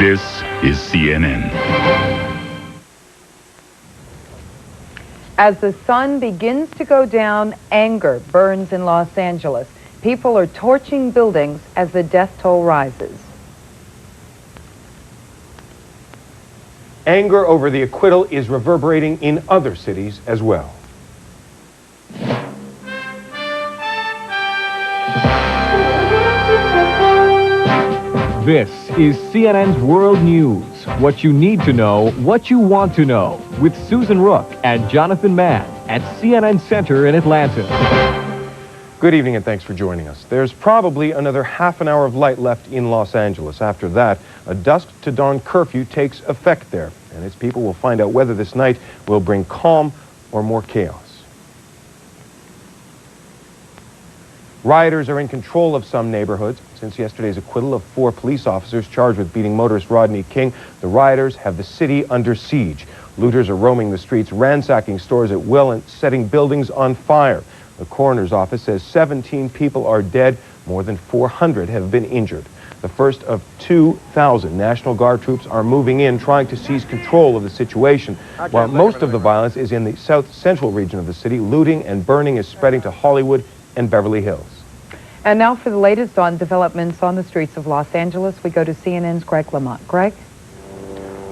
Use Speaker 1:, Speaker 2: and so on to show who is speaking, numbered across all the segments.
Speaker 1: This is CNN.
Speaker 2: As the sun begins to go down, anger burns in Los Angeles. People are torching buildings as the death toll rises.
Speaker 3: Anger over the acquittal is reverberating in other cities as well.
Speaker 4: This is CNN's World News. What you need to know, what you want to know, with Susan Rook and Jonathan Mann at CNN Center in Atlanta.
Speaker 3: Good evening and thanks for joining us. There's probably another half an hour of light left in Los Angeles. After that, a dusk to dawn curfew takes effect there, and its people will find out whether this night will bring calm or more chaos. Rioters are in control of some neighborhoods. Since yesterday's acquittal of 4 police officers charged with beating motorist Rodney King, the rioters have the city under siege. Looters are roaming the streets, ransacking stores at will and setting buildings on fire. The coroner's office says 17 people are dead, more than 400 have been injured. The first of 2,000 National Guard troops are moving in, trying to seize control of the situation. While most of the violence is in the south central region of the city, looting and burning is spreading to Hollywood and Beverly Hills.
Speaker 2: And now for the latest on developments on the streets of Los Angeles, we go to CNN's Greg Lamont. Greg?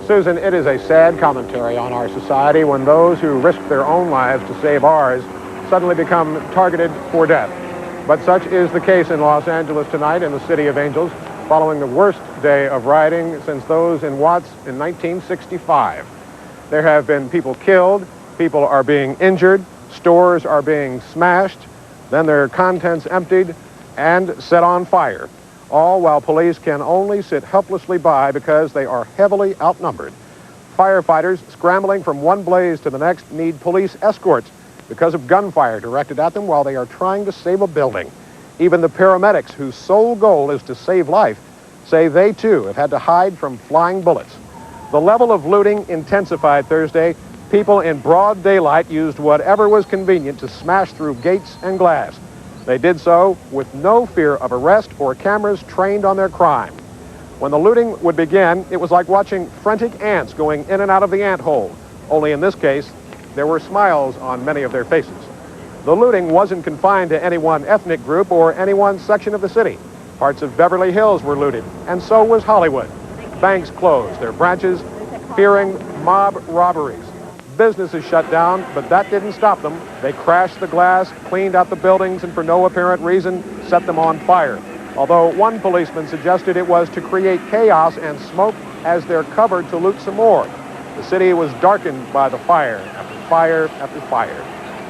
Speaker 5: Susan, it is a sad commentary on our society when those who risk their own lives to save ours suddenly become targeted for death. But such is the case in Los Angeles tonight in the City of Angels, following the worst day of rioting since those in Watts in 1965. There have been people killed, people are being injured, stores are being smashed, then their contents emptied and set on fire, all while police can only sit helplessly by because they are heavily outnumbered. Firefighters scrambling from one blaze to the next need police escorts because of gunfire directed at them while they are trying to save a building. Even the paramedics, whose sole goal is to save life, say they too have had to hide from flying bullets. The level of looting intensified Thursday. People in broad daylight used whatever was convenient to smash through gates and glass. They did so with no fear of arrest or cameras trained on their crime. When the looting would begin, it was like watching frantic ants going in and out of the ant hole. Only in this case, there were smiles on many of their faces. The looting wasn't confined to any one ethnic group or any one section of the city. Parts of Beverly Hills were looted, and so was Hollywood. Banks closed their branches, fearing mob robberies. Businesses shut down, but that didn't stop them. They crashed the glass, cleaned out the buildings, and for no apparent reason, set them on fire. Although one policeman suggested it was to create chaos and smoke as their cover to loot some more. The city was darkened by the fire after fire after fire.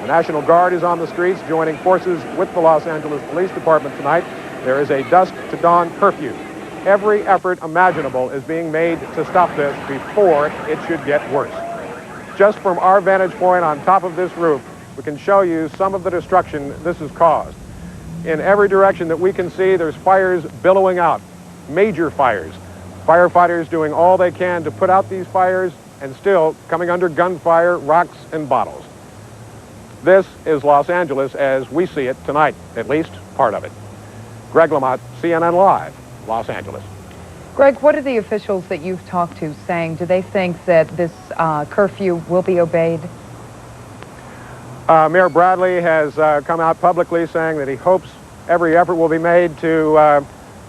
Speaker 5: The National Guard is on the streets, joining forces with the Los Angeles Police Department tonight. There is a dusk to dawn curfew. Every effort imaginable is being made to stop this before it should get worse. Just from our vantage point on top of this roof, we can show you some of the destruction this has caused. In every direction that we can see, there's fires billowing out, major fires. Firefighters doing all they can to put out these fires and still coming under gunfire, rocks, and bottles. This is Los Angeles as we see it tonight, at least part of it. Greg Lamont, CNN Live, Los Angeles.
Speaker 2: Greg, what are the officials that you've talked to saying? Do they think that this curfew will be obeyed?
Speaker 5: Mayor Bradley has come out publicly saying that he hopes every effort will be made to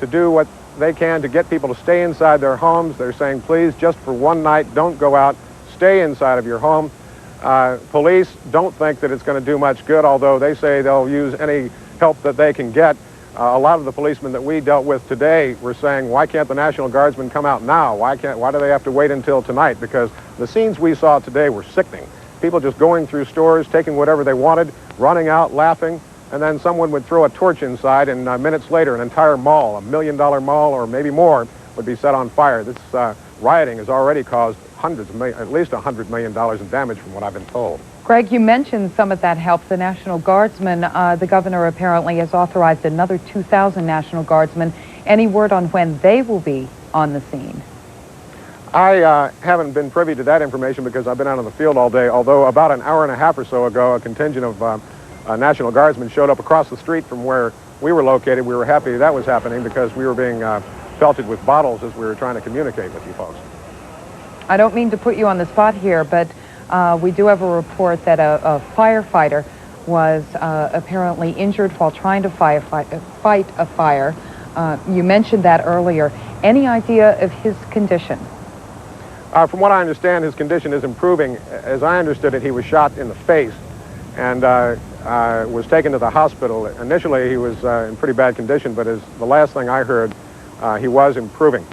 Speaker 5: do what they can to get people to stay inside their homes. They're saying, please, just for one night, don't go out. Stay inside of your home. Police don't think that it's going to do much good, although they say they'll use any help that they can get. A lot of the policemen that we dealt with today were saying, why can't the National Guardsmen come out now? Why do they have to wait until tonight? Because the scenes we saw today were sickening. People just going through stores, taking whatever they wanted, running out, laughing, and then someone would throw a torch inside, and minutes later, an entire mall, $1 million mall or maybe more, would be set on fire. This rioting has already caused hundreds of millions, at least $100 million in damage from what I've been told.
Speaker 2: Greg, you mentioned some of that help. The National Guardsmen, the governor apparently has authorized another 2,000 National Guardsmen. Any word on when they will be on the scene?
Speaker 5: I haven't been privy to that information because I've been out on the field all day, although about an hour and a half or so ago, a contingent of National Guardsmen showed up across the street from where we were located. We were happy that was happening because we were being pelted with bottles as we were trying to communicate with you folks.
Speaker 2: I don't mean to put you on the spot here, but we do have a report that a firefighter was apparently injured while trying to fight a fire. You mentioned that earlier. Any idea of his condition?
Speaker 5: From what I understand, his condition is improving. As I understood it, he was shot in the face and was taken to the hospital. Initially, he was in pretty bad condition, but as the last thing I heard, he was improving.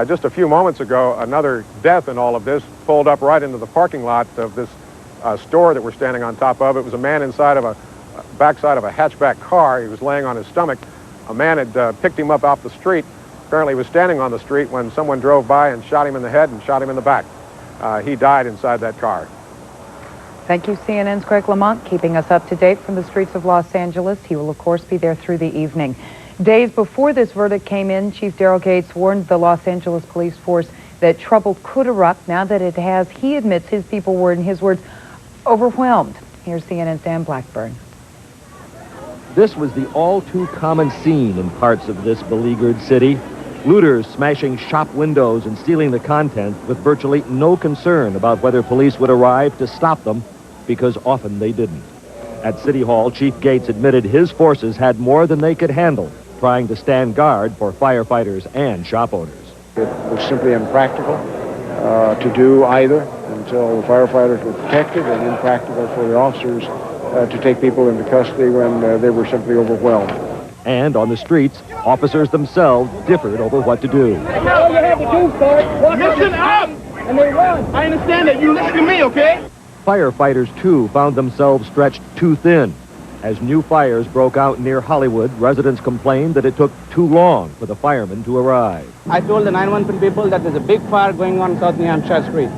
Speaker 5: Just a few moments ago, another death in all of this pulled up right into the parking lot of this store that we're standing on top of. It was a man inside of a backside of a hatchback car. He was laying on his stomach. A man had picked him up off the street. Apparently, he was standing on the street when someone drove by and shot him in the head and shot him in the back. He died inside that car.
Speaker 2: Thank you, CNN's Greg Lamont, keeping us up to date from the streets of Los Angeles. He will, of course, be there through the evening. Days before this verdict came in, Chief Daryl Gates warned the Los Angeles police force that trouble could erupt. Now that it has, he admits his people were, in his words, overwhelmed. Here's CNN's Dan Blackburn.
Speaker 4: This was the all-too-common scene in parts of this beleaguered city. Looters smashing shop windows and stealing the contents with virtually no concern about whether police would arrive to stop them, because often they didn't. At City Hall, Chief Gates admitted his forces had more than they could handle, trying to stand guard for firefighters and shop owners.
Speaker 6: It was simply impractical to do either until the firefighters were protected, and impractical for the officers to take people into custody when they were simply overwhelmed.
Speaker 4: And on the streets, officers themselves differed over what to do.
Speaker 7: All you have to do, sir, listen up! And they run. I understand that. You listen to me, okay?
Speaker 4: Firefighters, too, found themselves stretched too thin. As new fires broke out near Hollywood, residents complained that it took too long for the firemen to arrive.
Speaker 8: I told the 911 people that there's a big fire going on South New Hampshire Street.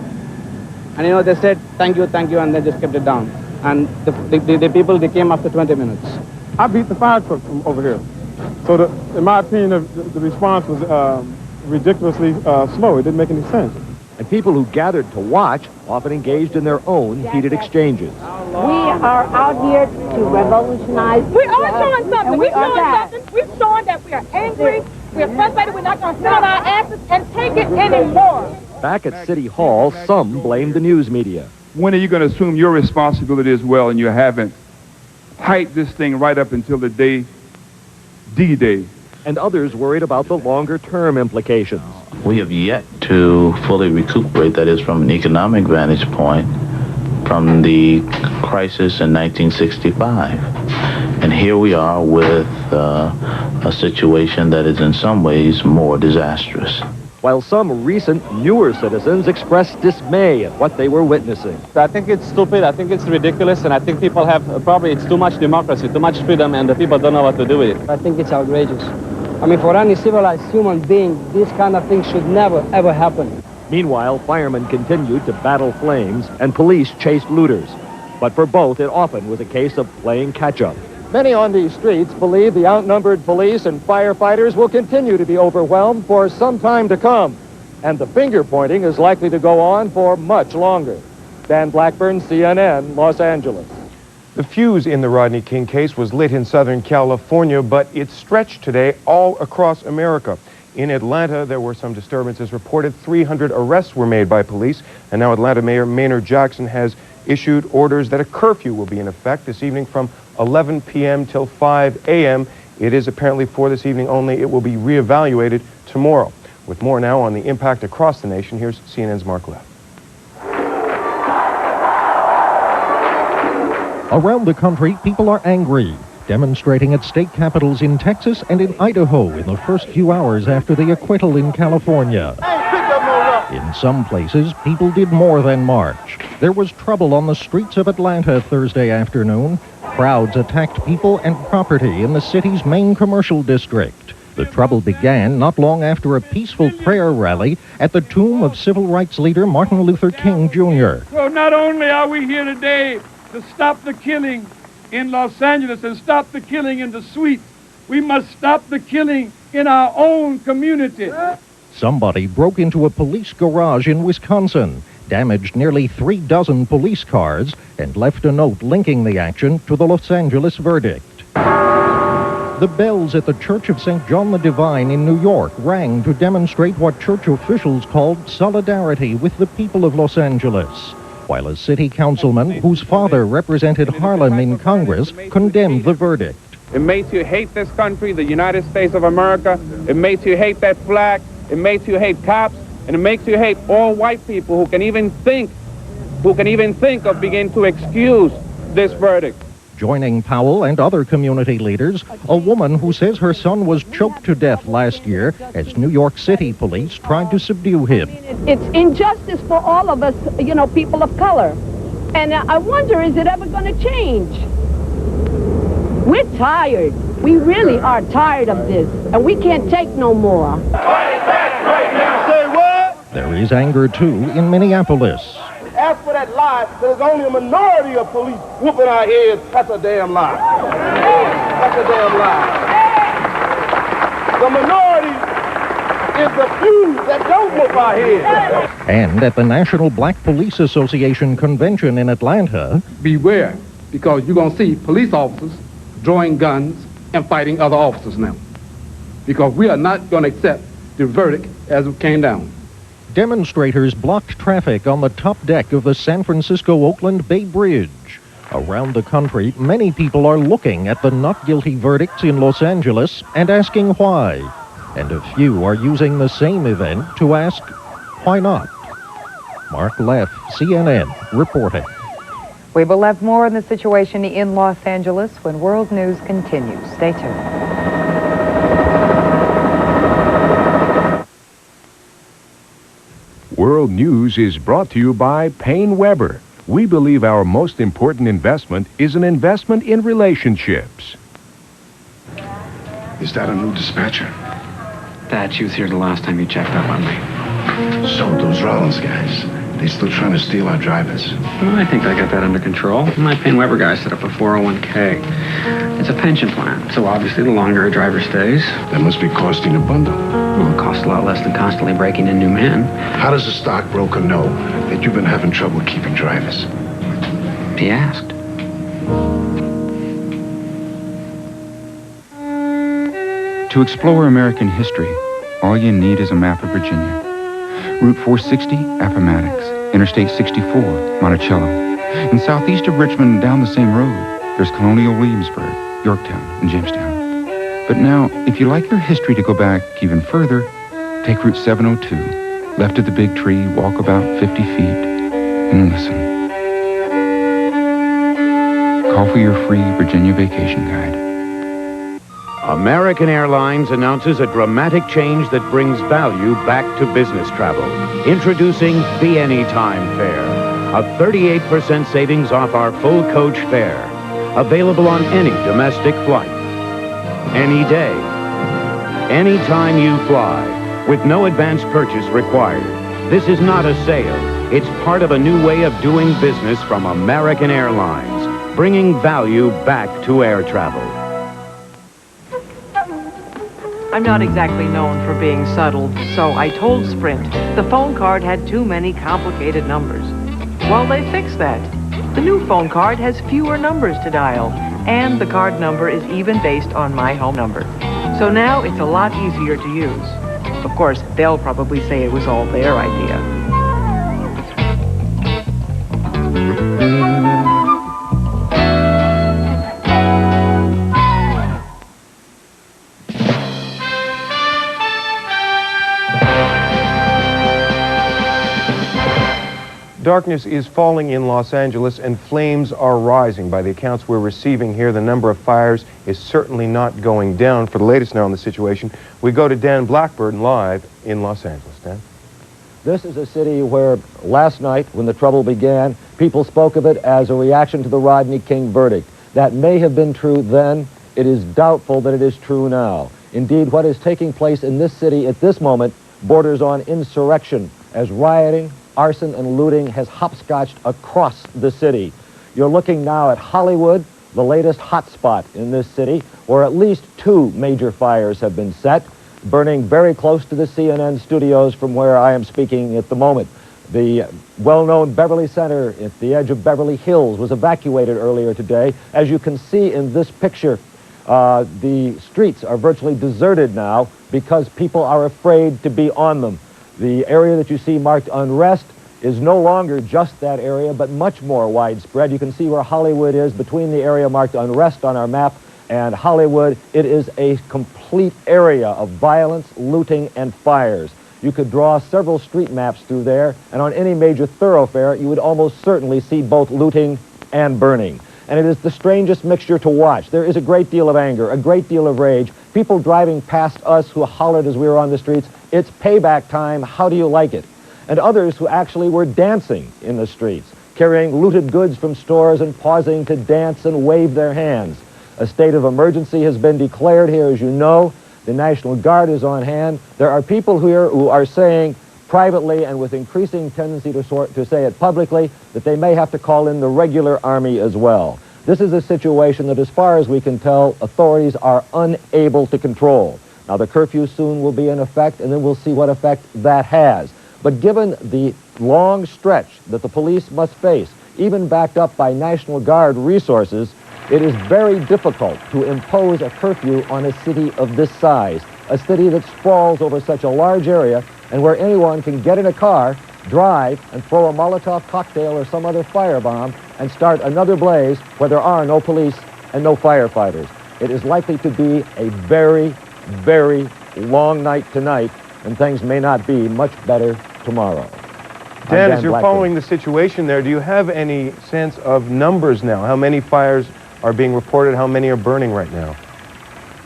Speaker 8: And, you know, they said, thank you, and they just kept it down. And the people, they came after 20 minutes.
Speaker 9: I beat the fire truck from over here. So, in my opinion, the response was ridiculously slow. It didn't make any sense.
Speaker 4: And people who gathered to watch often engaged in their own heated exchanges.
Speaker 10: We are out here to revolutionize.
Speaker 7: We are showing something. We're showing something. We're showing that we are angry. We're frustrated. We're not going to sit on our asses and take it anymore.
Speaker 4: Back at City Hall, some blamed the news media.
Speaker 11: When are you going to assume your responsibility as well, and you haven't hyped this thing right up until the day, D-Day?
Speaker 4: And others worried about the longer-term implications.
Speaker 12: We have yet to fully recuperate, that is, from an economic vantage point, from the crisis in 1965. And here we are with a situation that is in some ways more disastrous.
Speaker 4: While some recent, newer citizens expressed dismay at what they were witnessing.
Speaker 8: I think it's stupid, I think it's ridiculous, and I think people have, probably it's too much democracy, too much freedom, and the people don't know what to do with it.
Speaker 10: I think it's outrageous. I mean, for any civilized human being, this kind of thing should never, ever happen.
Speaker 4: Meanwhile, firemen continued to battle flames, and police chased looters. But for both, it often was a case of playing catch-up. Many on these streets believe the outnumbered police and firefighters will continue to be overwhelmed for some time to come. And the finger-pointing is likely to go on for much longer. Dan Blackburn, CNN, Los Angeles.
Speaker 3: The fuse in the Rodney King case was lit in Southern California, but it stretched today all across America. In Atlanta, there were some disturbances reported. 300 arrests were made by police, and now Atlanta Mayor Maynard Jackson has issued orders that a curfew will be in effect this evening from 11 p.m. till 5 a.m. It is apparently for this evening only. It will be reevaluated tomorrow. With more now on the impact across the nation, here's CNN's Mark Leff.
Speaker 13: Around the country, people are angry, demonstrating at state capitals in Texas and in Idaho in the first few hours after the acquittal in California. In some places, people did more than march. There was trouble on the streets of Atlanta Thursday afternoon. Crowds attacked people and property in the city's main commercial district. The trouble began not long after a peaceful prayer rally at the tomb of civil rights leader Martin Luther King, Jr.
Speaker 14: So not only are we here today to stop the killing in Los Angeles and stop the killing in the suites, we must stop the killing in our own community.
Speaker 13: Somebody broke into a police garage in Wisconsin, damaged nearly 3 dozen police cars, and left a note linking the action to the Los Angeles verdict. The bells at the Church of St. John the Divine in New York rang to demonstrate what church officials called solidarity with the people of Los Angeles, while a city councilman whose father represented Harlem in Congress condemned the verdict.
Speaker 8: It makes you hate this country, the United States of America. It makes you hate that flag. It makes you hate cops. And it makes you hate all white people who can even think of beginning to excuse this verdict.
Speaker 13: Joining Powell and other community leaders, a woman who says her son was choked to death last year as New York City police tried to subdue him.
Speaker 15: It's injustice for all of us, you know, people of color. And I wonder, is it ever going to change? We're tired. We really are tired of this, and we can't take no more.
Speaker 13: There is anger, too, in Minneapolis.
Speaker 16: As for that lie, there's only a minority of police whooping our heads. That's a damn lie. That's a damn lie. The minority is the few that don't whoop our heads.
Speaker 13: And at the National Black Police Association convention in Atlanta,
Speaker 17: beware, because you're going to see police officers drawing guns and fighting other officers now. Because we are not going to accept the verdict as it came down.
Speaker 13: demonstrators blocked traffic on the top deck of the San Francisco-Oakland Bay Bridge. Around the country, many people are looking at the not guilty verdicts in Los Angeles and asking why. And a few are using the same event to ask, why not? Mark Leff, CNN, reporting.
Speaker 2: We will have more on the situation in Los Angeles when World News continues. Stay tuned.
Speaker 18: World News is brought to you by Payne Weber. We believe our most important investment is an investment in relationships.
Speaker 19: Is that a new dispatcher?
Speaker 20: That you was here the last time you checked up on me.
Speaker 19: So those Rollins guys, they still trying to steal our drivers?
Speaker 20: Well, I think I got that under control. My Payne Weber guy set up a 401k. It's a pension plan, so obviously the longer a driver stays...
Speaker 19: That must be costing a bundle.
Speaker 20: Well, it costs a lot less than constantly breaking in new men.
Speaker 19: How does a stockbroker know that you've been having trouble keeping drivers?
Speaker 20: He asked.
Speaker 21: To explore American history, all you need is a map of Virginia. Route 460, Appomattox. Interstate 64, Monticello. In southeast of Richmond, down the same road, there's Colonial Williamsburg, Yorktown, and Jamestown. But now, if you like your history to go back even further, take Route 702, left of the big tree, walk about 50 feet, and listen. Call for your free Virginia Vacation Guide.
Speaker 22: American Airlines announces a dramatic change that brings value back to business travel. Introducing the Anytime Fare, a 38% savings off our full coach fare. Available on any domestic flight. Any day. Anytime you fly, with no advance purchase required. This is not a sale. It's part of a new way of doing business from American Airlines, bringing value back to air travel.
Speaker 23: I'm not exactly known for being subtle, so I told Sprint the phone card had too many complicated numbers. Well, they fixed that. The new phone card has fewer numbers to dial, and the card number is even based on my home number. So now it's a lot easier to use. Of course, they'll probably say it was all their idea.
Speaker 3: Darkness is falling in Los Angeles and flames are rising. By the accounts we're receiving here, the number of fires is certainly not going down. For the latest now on the situation, we go to Dan Blackburn live in Los Angeles. Dan?
Speaker 4: This is a city where last night, when the trouble began, people spoke of it as a reaction to the Rodney King verdict. That may have been true then. It is doubtful that it is true now. Indeed, what is taking place in this city at this moment borders on insurrection, as rioting, arson, and looting has hopscotched across the city. You're looking now at Hollywood, the latest hotspot in this city, where at least 2 major fires have been set, burning very close to the CNN studios from where I am speaking at the moment. The well-known Beverly Center at the edge of Beverly Hills was evacuated earlier today. As you can see in this picture, The streets are virtually deserted now because people are afraid to be on them. The area that you see marked unrest is no longer just that area, but much more widespread. You can see where Hollywood is between the area marked unrest on our map and Hollywood. It is a complete area of violence, looting, and fires. You could draw several street maps through there, and on any major thoroughfare, you would almost certainly see both looting and burning. And it is the strangest mixture to watch. There is a great deal of anger, a great deal of rage. People driving past us who hollered as we were on the streets, "It's payback time, how do you like it?" And others who actually were dancing in the streets, carrying looted goods from stores and pausing to dance and wave their hands. A state of emergency has been declared here, as you know. The National Guard is on hand. There are people here who are saying privately and with increasing tendency to say it publicly that they may have to call in the regular army as well. This is a situation that, as far as we can tell, authorities are unable to control. Now, the curfew soon will be in effect, and then we'll see what effect that has. But given the long stretch that the police must face, even backed up by National Guard resources, it is very difficult to impose a curfew on a city of this size, a city that sprawls over such a large area and where anyone can get in a car, drive, and throw a Molotov cocktail or some other firebomb and start another blaze where there are no police and no firefighters. It is likely to be a very, very long night tonight, and things may not be much better tomorrow.
Speaker 3: Dan, as you're following the situation there, do you have any sense of numbers now? How many fires are being reported? How many are burning right now?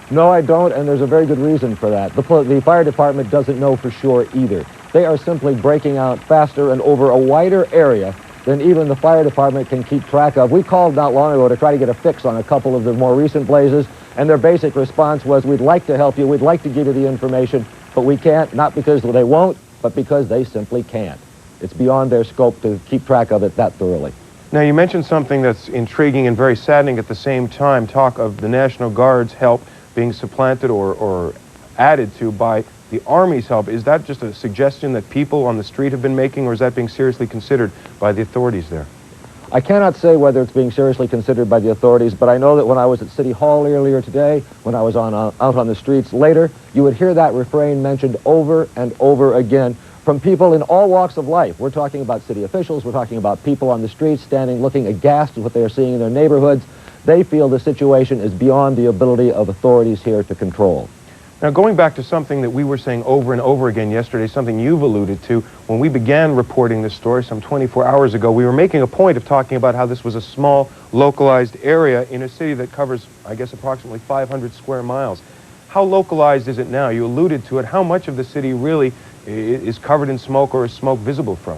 Speaker 4: No, I don't, and there's a very good reason for that. The fire department doesn't know for sure either. They are simply breaking out faster and over a wider area than even the fire department can keep track of. We called not long ago to try to get a fix on a couple of the more recent blazes, and their basic response was, "We'd like to help you, we'd like to give you the information, but we can't," not because they won't, but because they simply can't. It's beyond their scope to keep track of it that thoroughly.
Speaker 3: Now, you mentioned something that's intriguing and very saddening at the same time, talk of the National Guard's help being supplanted or added to by the Army's help. Is that just a suggestion that people on the street have been making, or is that being seriously considered by the authorities there?
Speaker 4: I cannot say whether it's being seriously considered by the authorities, but I know that when I was at City Hall earlier today, when I was out on the streets later, you would hear that refrain mentioned over and over again from people in all walks of life. We're talking about city officials, we're talking about people on the streets standing looking aghast at what they are seeing in their neighborhoods. They feel the situation is beyond the ability of authorities here to control.
Speaker 3: Now, going back to something that we were saying over and over again yesterday, something you've alluded to, when we began reporting this story some 24 hours ago, we were making a point of talking about how this was a small, localized area in a city that covers, I guess, approximately 500 square miles. How localized is it now? You alluded to it. How much of the city really is covered in smoke, or is smoke visible from?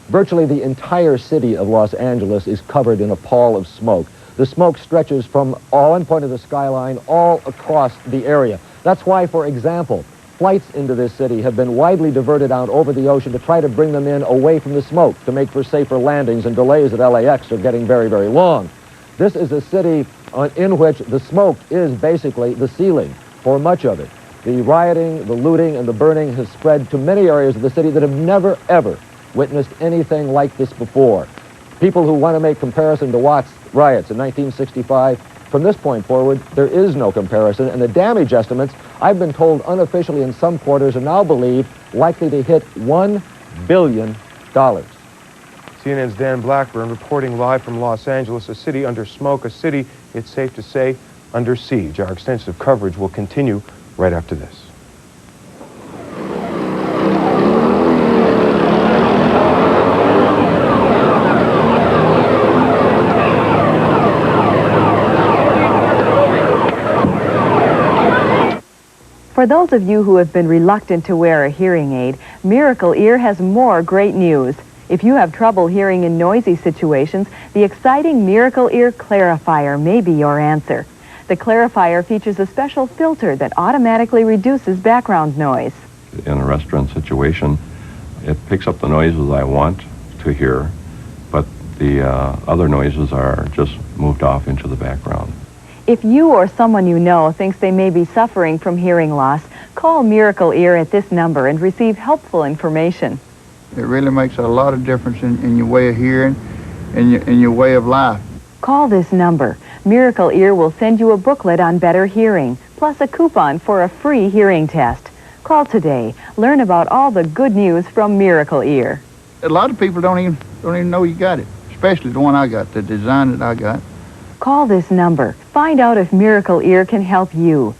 Speaker 4: Virtually the entire city of Los Angeles is covered in a pall of smoke. The smoke stretches from one point of the skyline all across the area. That's why, for example, flights into this city have been widely diverted out over the ocean to try to bring them in away from the smoke to make for safer landings, and delays at LAX are getting very, very long. This is a city in which the smoke is basically the ceiling for much of it. The rioting, the looting, and the burning has spread to many areas of the city that have never, ever witnessed anything like this before. People who want to make comparison to Watts riots in 1965, from this point forward, there is no comparison, and the damage estimates, I've been told unofficially in some quarters, are now believed likely to hit $1 billion.
Speaker 3: CNN's Dan Blackburn reporting live from Los Angeles, a city under smoke, a city, it's safe to say, under siege. Our extensive coverage will continue right after this.
Speaker 1: For those of you who have been reluctant to wear a hearing aid, Miracle Ear has more great news. If you have trouble hearing in noisy situations, the exciting Miracle Ear Clarifier may be your answer. The Clarifier features a special filter that automatically reduces background noise.
Speaker 5: In a restaurant situation, it picks up the noises I want to hear, but the other noises are just moved off into the background.
Speaker 1: If you or someone you know thinks they may be suffering from hearing loss, call Miracle Ear at this number and receive helpful information.
Speaker 6: It really makes a lot of difference in your way of hearing and your way of life.
Speaker 1: Call this number. Miracle Ear will send you a booklet on better hearing, plus a coupon for a free hearing test. Call today. Learn about all the good news from Miracle Ear.
Speaker 6: A lot of people don't even know you got it, especially the one I got, the design that I got.
Speaker 1: Call this number. Find out if Miracle Ear can help you.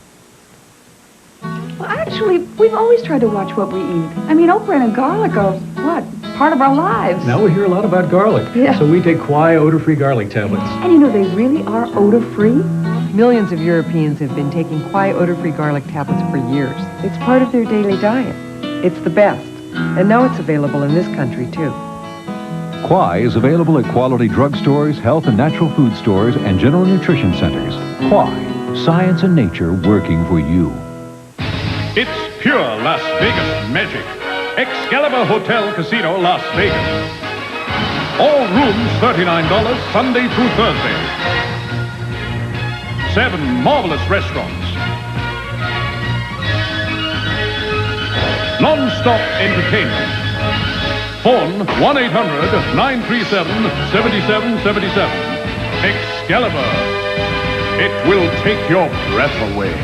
Speaker 7: Well, actually, we've always tried to watch what we eat. I mean, okra and garlic are, what, part of our lives.
Speaker 9: Now we hear a lot about garlic.
Speaker 7: Yeah.
Speaker 9: So we take Kwai odor-free garlic tablets.
Speaker 7: And you know, they really are odor-free.
Speaker 23: Millions of Europeans have been taking Kwai odor-free garlic tablets for years. It's part of their daily diet. It's the best. And now it's available in this country, too.
Speaker 24: Kwai is available at quality drugstores, health and natural food stores, and general nutrition centers. Kwai, science and nature working for you.
Speaker 25: It's pure Las Vegas magic. Excalibur Hotel Casino, Las Vegas. All rooms $39 Sunday through Thursday. 7 marvelous restaurants. Non-stop entertainment. Phone 1-800-937-7777. Excalibur. It will take your breath away.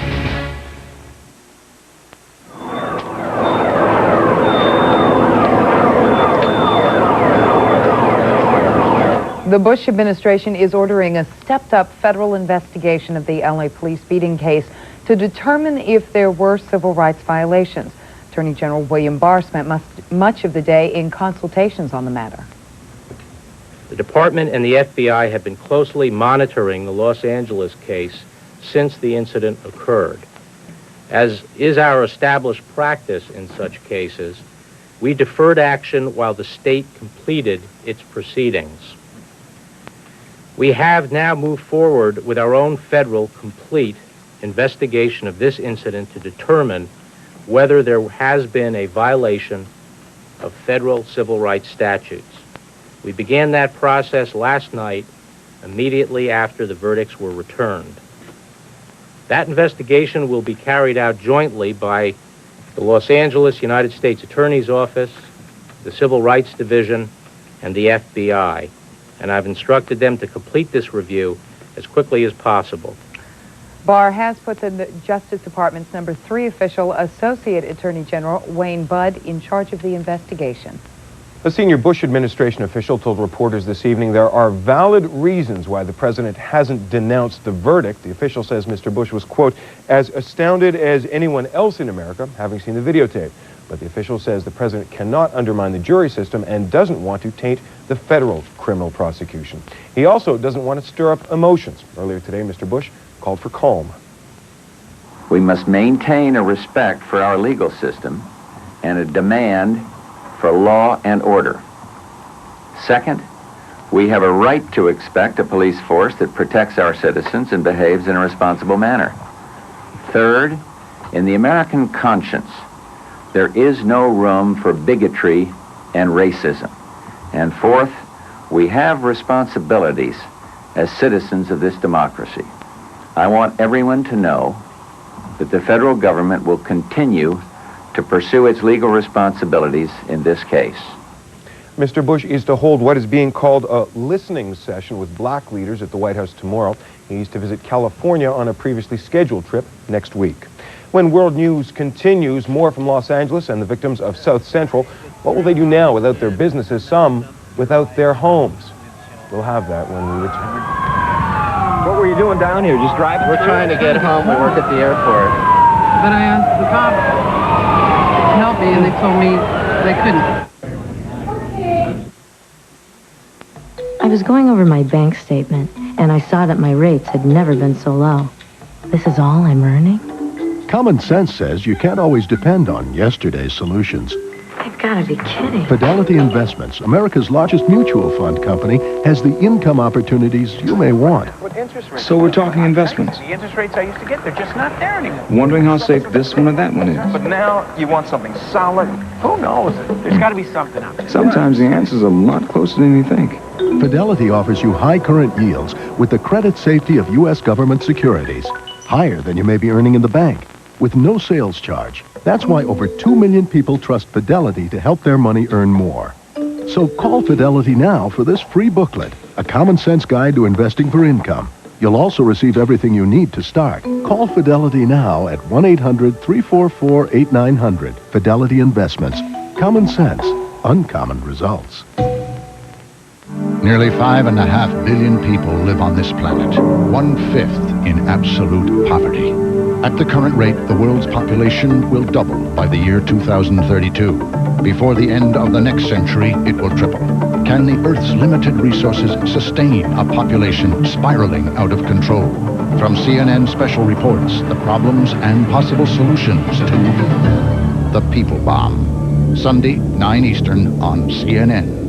Speaker 2: The Bush administration is ordering a stepped-up federal investigation of the LA police beating case to determine if there were civil rights violations. Attorney General William Barr spent much of the day in consultations on the matter.
Speaker 26: The department and the FBI have been closely monitoring the Los Angeles case since the incident occurred. As is our established practice in such cases, we deferred action while the state completed its proceedings. We have now moved forward with our own federal complete investigation of this incident to determine whether there has been a violation of federal civil rights statutes. We began that process last night, immediately after the verdicts were returned. That investigation will be carried out jointly by the Los Angeles United States Attorney's Office, the Civil Rights Division, and the FBI. And I've instructed them to complete this review as quickly as possible.
Speaker 2: Barr has put the Justice Department's number 3 official, Associate Attorney General Wayne Budd, in charge of the investigation.
Speaker 3: A senior Bush administration official told reporters this evening there are valid reasons why the president hasn't denounced the verdict. The official says Mr. Bush was, quote, as astounded as anyone else in America, having seen the videotape. But the official says the president cannot undermine the jury system and doesn't want to taint the federal criminal prosecution. He also doesn't want to stir up emotions. Earlier today, Mr. Bush called for calm.
Speaker 27: We must maintain a respect for our legal system and a demand for law and order. Second, we have a right to expect a police force that protects our citizens and behaves in a responsible manner. Third, in the American conscience, there is no room for bigotry and racism. And fourth, we have responsibilities as citizens of this democracy. I want everyone to know that the federal government will continue to pursue its legal responsibilities in this case.
Speaker 3: Mr. Bush is to hold what is being called a listening session with black leaders at the White House tomorrow. He's to visit California on a previously scheduled trip next week. When World News continues, more from Los Angeles and the victims of South Central. What will they do now without their businesses, some without their homes? We'll have that when we return.
Speaker 28: What were you doing down here? Just driving?
Speaker 27: We're trying to get home. We work at the airport.
Speaker 29: But I asked the cops to help me, and they told me they couldn't.
Speaker 30: I was going over my bank statement, and I saw that my rates had never been so low. This is all I'm earning?
Speaker 31: Common sense says you can't always depend on yesterday's solutions.
Speaker 30: You've got to be kidding.
Speaker 31: Fidelity Investments, America's largest mutual fund company, has the income opportunities you may want.
Speaker 21: So we're talking investments.
Speaker 32: The interest rates I used to get, they're just not there anymore.
Speaker 21: Wondering how safe this one or that one is.
Speaker 32: But now you want something solid. Who knows? There's got to be something out there.
Speaker 21: Sometimes the answer's a lot closer than you think.
Speaker 31: Fidelity offers you high current yields with the credit safety of U.S. government securities, higher than you may be earning in the bank, with no sales charge. That's why over 2 million people trust Fidelity to help their money earn more. So call Fidelity now for this free booklet. a common sense guide to investing for income. You'll also receive everything you need to start. Call Fidelity now at 1-800-344-8900. Fidelity Investments. Common sense. Uncommon results.
Speaker 8: Nearly 5.5 billion people live on this planet, 1/5 in absolute poverty. At the current rate, the world's population will double by the year 2032. Before the end of the next century, it will triple. Can the Earth's limited resources sustain a population spiraling out of control? From CNN special reports, the problems and possible solutions to the people bomb. Sunday, 9 Eastern on CNN.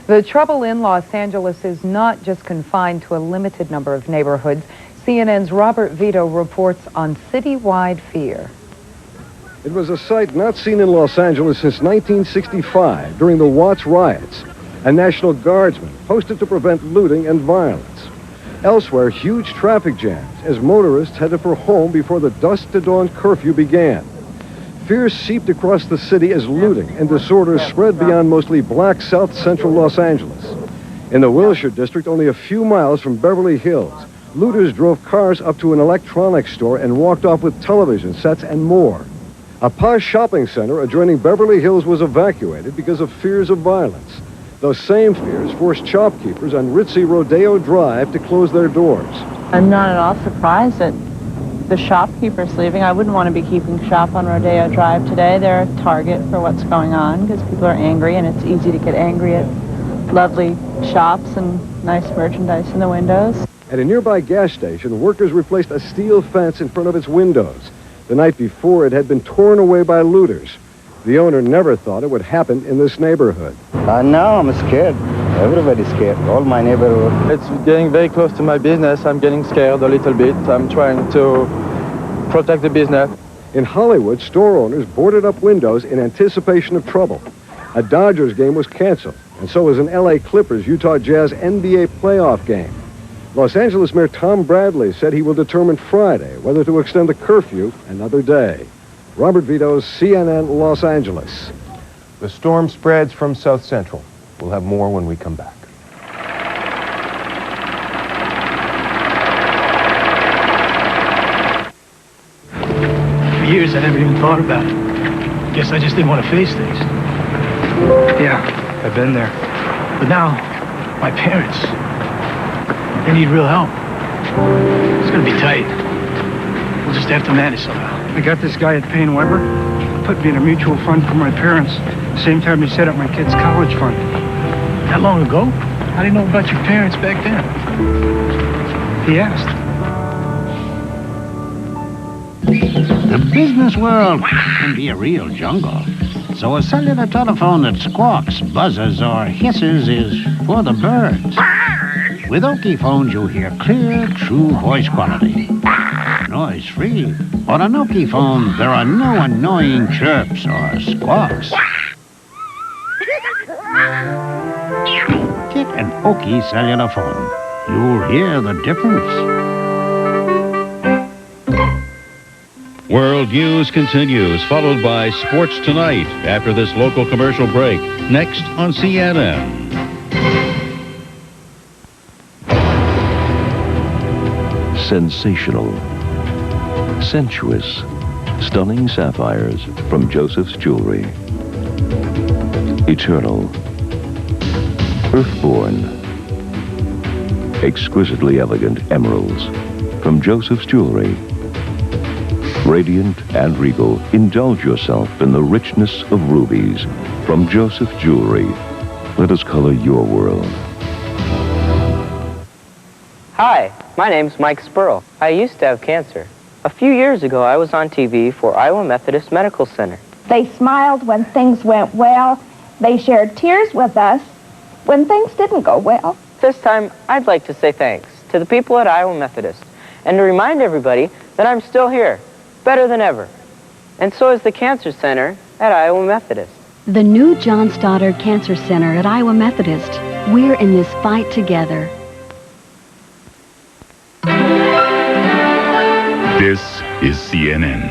Speaker 2: The trouble in Los Angeles is not just confined to a limited number of neighborhoods. CNN's Robert Vito reports on citywide fear.
Speaker 10: It was a sight not seen in Los Angeles since 1965 during the Watts riots. A National Guardsman posted to prevent looting and violence. Elsewhere, huge traffic jams as motorists headed for home before the dusk to dawn curfew began. Fear seeped across the city as looting and disorder spread beyond mostly black South Central Los Angeles. In the Wilshire district, only a few miles from Beverly Hills, looters drove cars up to an electronics store and walked off with television sets and more. A posh shopping center adjoining Beverly Hills was evacuated because of fears of violence. Those same fears forced shopkeepers on ritzy Rodeo Drive to close their doors.
Speaker 11: I'm not at all surprised that the shopkeepers leaving. I wouldn't want to be keeping shop on Rodeo Drive today. They're a target for what's going on because people are angry, and it's easy to get angry at lovely shops and nice merchandise in the windows.
Speaker 10: At a nearby gas station, workers replaced a steel fence in front of its windows. The night before, it had been torn away by looters. The owner never thought it would happen in this neighborhood.
Speaker 12: No, I'm scared. Everybody's scared. All my neighborhood.
Speaker 13: It's getting very close to my business. I'm getting scared a little bit. I'm trying to protect the business.
Speaker 10: In Hollywood, store owners boarded up windows in anticipation of trouble. A Dodgers game was canceled, and so was an LA Clippers-Utah Jazz NBA playoff game. Los Angeles Mayor Tom Bradley said he will determine Friday whether to extend the curfew another day. Robert Vito, CNN, Los Angeles.
Speaker 3: The storm spreads from South Central. We'll have more when we come back.
Speaker 14: For years, I never even thought about it. Guess I just didn't want to face things.
Speaker 15: Yeah, I've been there.
Speaker 14: But now, my parents, they need real help. It's gonna be tight. We'll just have to manage somehow.
Speaker 15: I got this guy at Payne Weber. Put me in a mutual fund for my parents. Same time he set up my kid's college fund.
Speaker 14: That long ago? How do you know about your parents back then?
Speaker 15: He asked.
Speaker 16: The business world can be a real jungle. So a cellular telephone that squawks, buzzes, or hisses is for the birds. With Oki phones, you'll hear clear, true voice quality. Noise-free. On an Oki phone, there are no annoying chirps or squawks. Get an Oki cellular phone. You'll hear the difference.
Speaker 17: World News continues, followed by Sports Tonight after this local commercial break. Next on CNN.
Speaker 18: Sensational, sensuous, stunning sapphires from Joseph's Jewelry. Eternal, earthborn, exquisitely elegant emeralds from Joseph's Jewelry. Radiant and regal, indulge yourself in the richness of rubies from Joseph's Jewelry. Let us color your world.
Speaker 19: Hi, my name's Mike Spurl. I used to have cancer. A few years ago, I was on TV for Iowa Methodist Medical Center.
Speaker 20: They smiled when things went well. They shared tears with us when things didn't go well.
Speaker 19: This time, I'd like to say thanks to the people at Iowa Methodist and to remind everybody that I'm still here, better than ever. And so is the Cancer Center at Iowa Methodist.
Speaker 33: The new John Stoddard Cancer Center at Iowa Methodist. We're in this fight together.
Speaker 34: This is CNN.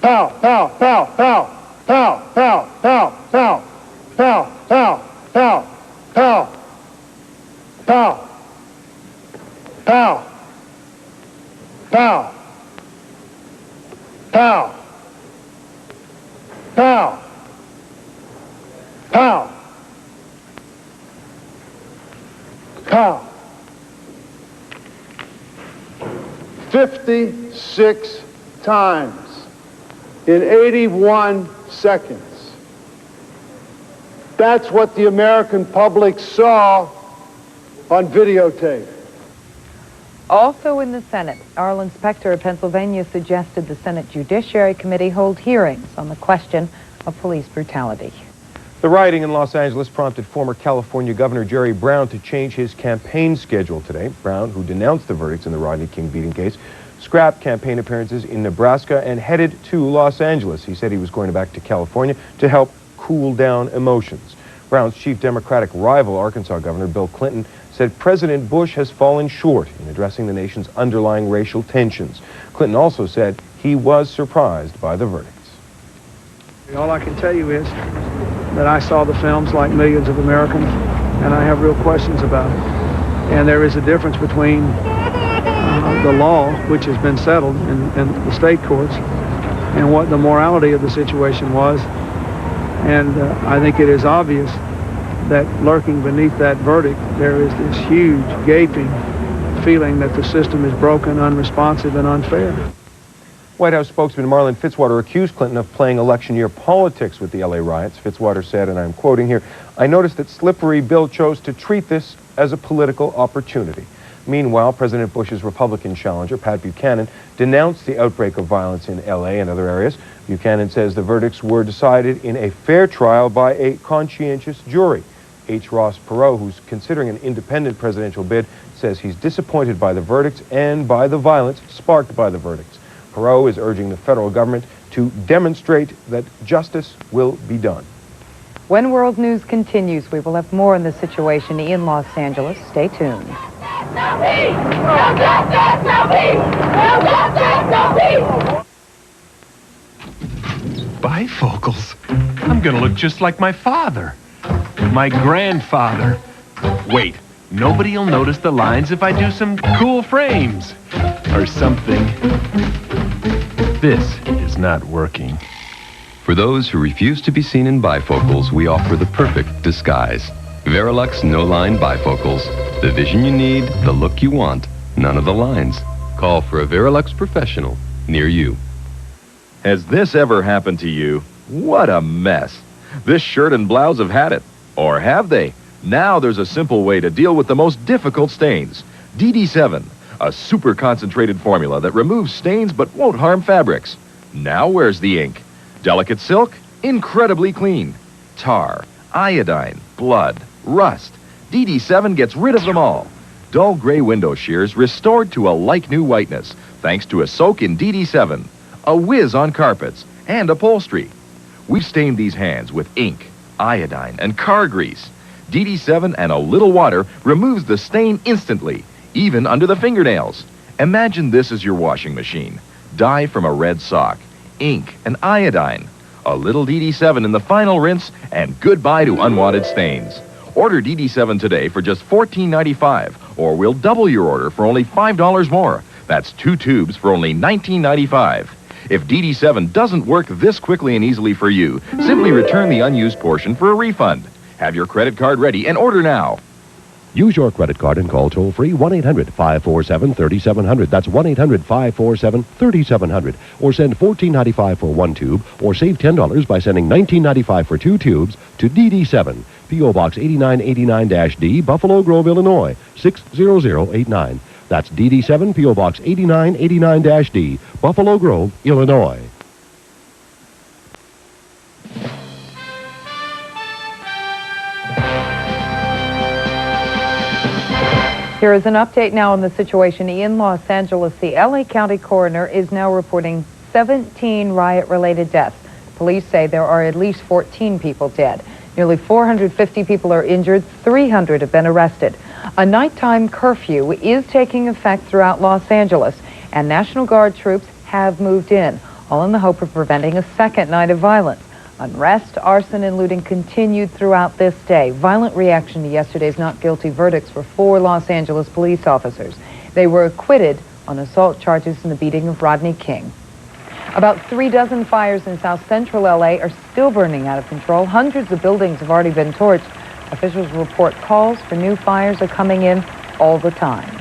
Speaker 6: Pow, pow, pow, pow, pow, pow, pow, pow, pow, pow, pow, pow, pow, pow, pow, pow, pow, pow, pow. 56 times in 81 seconds. That's what the American public saw on videotape.
Speaker 2: Also in the Senate, Arlen Specter of Pennsylvania suggested the Senate Judiciary Committee hold hearings on the question of police brutality.
Speaker 3: The rioting in Los Angeles prompted former California Governor Jerry Brown to change his campaign schedule today. Brown, who denounced the verdicts in the Rodney King beating case, scrapped campaign appearances in Nebraska and headed to Los Angeles. He said he was going back to California to help cool down emotions. Brown's chief Democratic rival, Arkansas Governor Bill Clinton, said President Bush has fallen short in addressing the nation's underlying racial tensions. Clinton also said he was surprised by the verdicts.
Speaker 15: All I can tell you is that I saw the films like millions of Americans, and I have real questions about it. And there is a difference between the law, which has been settled in the state courts, and what the morality of the situation was. And I think it is obvious that lurking beneath that verdict, there is this huge, gaping feeling that the system is broken, unresponsive, and unfair.
Speaker 3: White House spokesman Marlin Fitzwater accused Clinton of playing election year politics with the LA riots. Fitzwater said, and I'm quoting here, "I noticed that Slippery Bill chose to treat this as a political opportunity." Meanwhile, President Bush's Republican challenger, Pat Buchanan, denounced the outbreak of violence in LA and other areas. Buchanan says the verdicts were decided in a fair trial by a conscientious jury. H. Ross Perot, who's considering an independent presidential bid, says he's disappointed by the verdicts and by the violence sparked by the verdicts. Perot is urging the federal government to demonstrate that justice will be done.
Speaker 2: When World News continues, we will have more on the situation in Los Angeles. Stay tuned.
Speaker 7: Bifocals? I'm gonna look just like my father. My grandfather. Wait, nobody'll notice the lines if I do some cool frames. Or something. This is not working.
Speaker 9: For those who refuse to be seen in bifocals, we offer the perfect disguise. Verilux no-line bifocals. The vision you need, the look you want, none of the lines. Call for a Verilux professional near you.
Speaker 21: Has this ever happened to you? What a mess. This shirt and blouse have had it. Or have they? Now there's a simple way to deal with the most difficult stains. DD7, a super concentrated formula that removes stains but won't harm fabrics. Now where's the ink? Delicate silk? Incredibly clean. Tar, iodine, blood, rust. DD7 gets rid of them all. Dull gray window shears restored to a like-new whiteness thanks to a soak in DD7, a whiz on carpets, and upholstery. We've stained these hands with ink, iodine, and car grease. DD7 and a little water removes the stain instantly, even under the fingernails. Imagine this as your washing machine. Dye from a red sock, ink, and iodine. A little DD7 in the final rinse, and goodbye to unwanted stains. Order DD7 today for just $14.95, or we'll double your order for only $5 more. That's 2 tubes for only $19.95. If DD7 doesn't work this quickly and easily for you, simply return the unused portion for a refund. Have your credit card ready and order now.
Speaker 22: Use your credit card and call toll-free 1-800-547-3700. That's 1-800-547-3700. Or send $14.95 for 1 tube, or save $10 by sending $19.95 for 2 tubes to DD7, P.O. Box 8989-D, Buffalo Grove, Illinois, 60089. That's DD7, P.O. Box 8989-D, Buffalo Grove, Illinois.
Speaker 2: Here is an update now on the situation in Los Angeles. The LA County coroner is now reporting 17 riot-related deaths. Police say there are at least 14 people dead. Nearly 450 people are injured, 300 have been arrested. A nighttime curfew is taking effect throughout Los Angeles, and National Guard troops have moved in. all in the hope of preventing a second night of violence. Unrest, arson, and looting continued throughout this day. Violent reaction to yesterday's not guilty verdicts for 4 Los Angeles police officers. They were acquitted on assault charges in the beating of Rodney King. About 36 fires in south central LA are still burning out of control. Hundreds of buildings have already been torched. Officials report calls for new fires are coming in all the time.